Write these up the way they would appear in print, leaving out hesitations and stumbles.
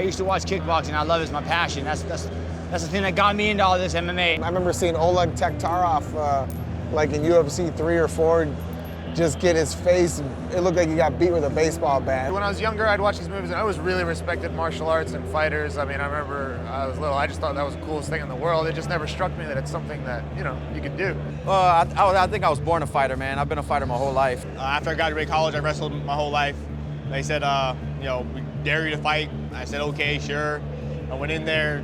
I used to watch kickboxing. I love it. It's my passion. That's the thing that got me into all this MMA. I remember seeing Oleg Taktarov, like in UFC 3 or 4, just get his face. It looked like he got beat with a baseball bat. When I was younger, I'd watch these movies, and I always really respected martial arts and fighters. I mean, I remember I was little. I just thought that was the coolest thing in the world. It just never struck me that it's something that you could do. I think I was born a fighter, man. I've been a fighter my whole life. After I graduated college, I wrestled my whole life. They said, we dare you to fight. I said, okay, sure. I went in there.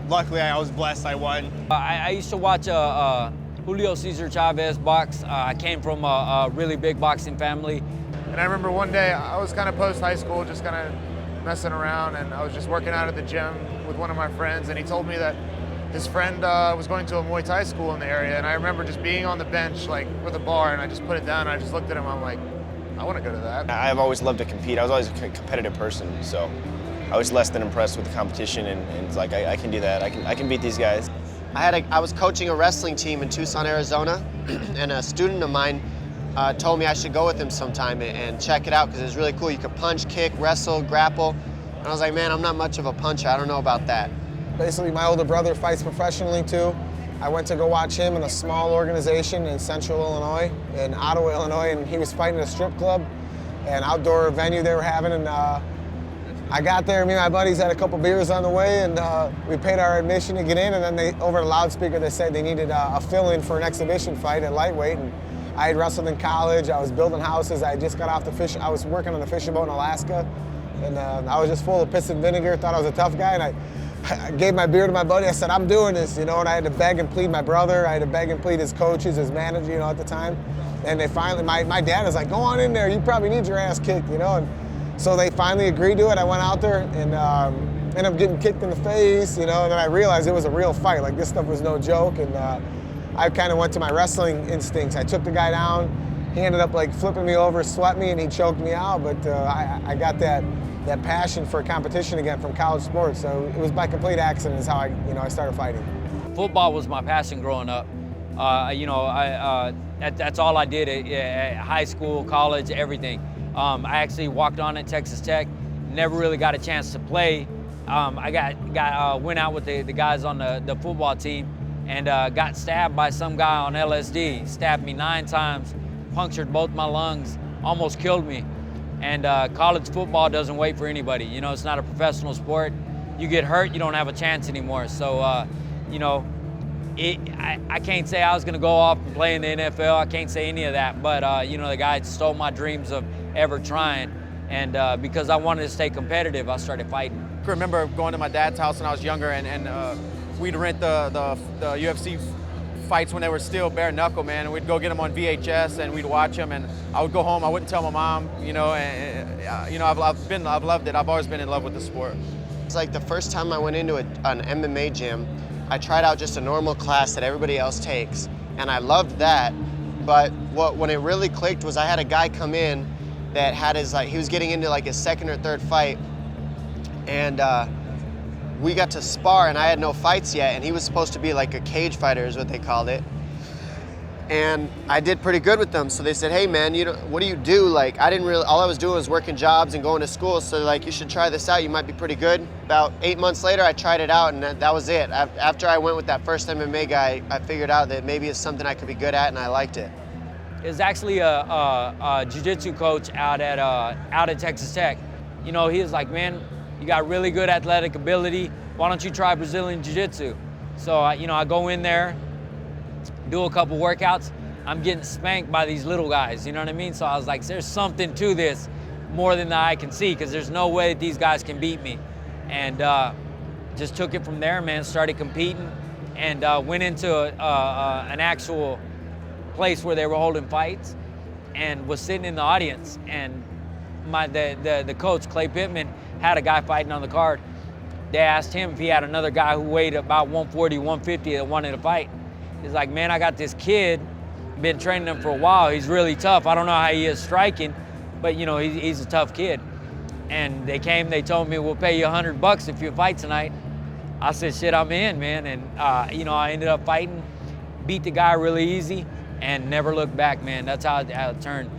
Luckily, I was blessed. I won. I used to watch Julio Cesar Chavez box. I came from a really big boxing family. And I remember one day, I was kind of post-high school, just kind of messing around, and I was just working out at the gym with one of my friends, and he told me that his friend was going to a Muay Thai school in the area, and I remember just being on the bench, like, with a bar, and I just put it down, and I just looked at him, I'm like, I want to go to that. I've always loved to compete. I was always a competitive person, so I was less than impressed with the competition, and it's like, I can do that. I can beat these guys. I was coaching a wrestling team in Tucson, Arizona, and a student of mine told me I should go with him sometime and check it out because it was really cool. You could punch, kick, wrestle, grapple. And I was like, man, I'm not much of a puncher. I don't know about that. Basically, my older brother fights professionally too. I went to go watch him in a small organization in Central Illinois, in Ottawa, Illinois, and he was fighting at a strip club, an outdoor venue they were having, and I got there, me and my buddies had a couple beers on the way, and we paid our admission to get in, and then over the loudspeaker they said they needed a fill-in for an exhibition fight at lightweight. And I had wrestled in college, I was building houses, I just got off the fish, I was working on the fishing boat in Alaska, and I was just full of piss and vinegar, thought I was a tough guy, and I gave my beer to my buddy, I said, I'm doing this, and I had to beg and plead my brother, I had to beg and plead his coaches, his manager, at the time. And they finally, my dad was like, go on in there, you probably need your ass kicked, and so they finally agreed to it. I went out there and ended up getting kicked in the face, and then I realized it was a real fight, like this stuff was no joke, and I kind of went to my wrestling instincts. I took the guy down, he ended up like flipping me over, swept me, and he choked me out, but I got that passion for competition again from college sports, so it was by complete accident is how I started fighting. Football was my passion growing up. That's all I did at high school, college, everything. I actually walked on at Texas Tech, never really got a chance to play. I went out with the guys on the football team and got stabbed by some guy on LSD. Stabbed me 9 times, punctured both my lungs, almost killed me. And college football doesn't wait for anybody. It's not a professional sport. You get hurt, you don't have a chance anymore. So, I can't say I was gonna go off and play in the NFL. I can't say any of that. But, the guy stole my dreams of ever trying. And because I wanted to stay competitive, I started fighting. I remember going to my dad's house when I was younger, and we'd rent the UFC fights when they were still bare knuckle, man, and we'd go get them on VHS and we'd watch them, and I would go home, I wouldn't tell my mom, I've loved it. I've always been in love with the sport. It's like the first time I went into an MMA gym, I tried out just a normal class that everybody else takes, and I loved that, but when it really clicked was I had a guy come in that had he was getting into like his second or third fight, and we got to spar, and I had no fights yet, and he was supposed to be like a cage fighter is what they called it. And I did pretty good with them, so they said, hey man, what do you do? Like, all I was doing was working jobs and going to school, so like, you should try this out, you might be pretty good. About 8 months later, I tried it out, and that was it. After I went with that first MMA guy, I figured out that maybe it's something I could be good at, and I liked it. It was actually a jiu-jitsu coach out at Texas Tech. He was like, man, you got really good athletic ability. Why don't you try Brazilian Jiu-Jitsu? So, I go in there, do a couple workouts. I'm getting spanked by these little guys, you know what I mean? So I was like, there's something to this more than the eye can see, because there's no way that these guys can beat me. And just took it from there, man, started competing, and went into an actual place where they were holding fights, and was sitting in the audience, and the coach, Clay Pittman, had a guy fighting on the card. They asked him if he had another guy who weighed about 140, 150 that wanted to fight. He's like, man, I got this kid, been training him for a while. He's really tough. I don't know how he is striking, but he's a tough kid. And they came, they told me, we'll pay you $100 if you fight tonight. I said, shit, I'm in, man. And I ended up fighting, beat the guy really easy, and never looked back, man. That's how it turned.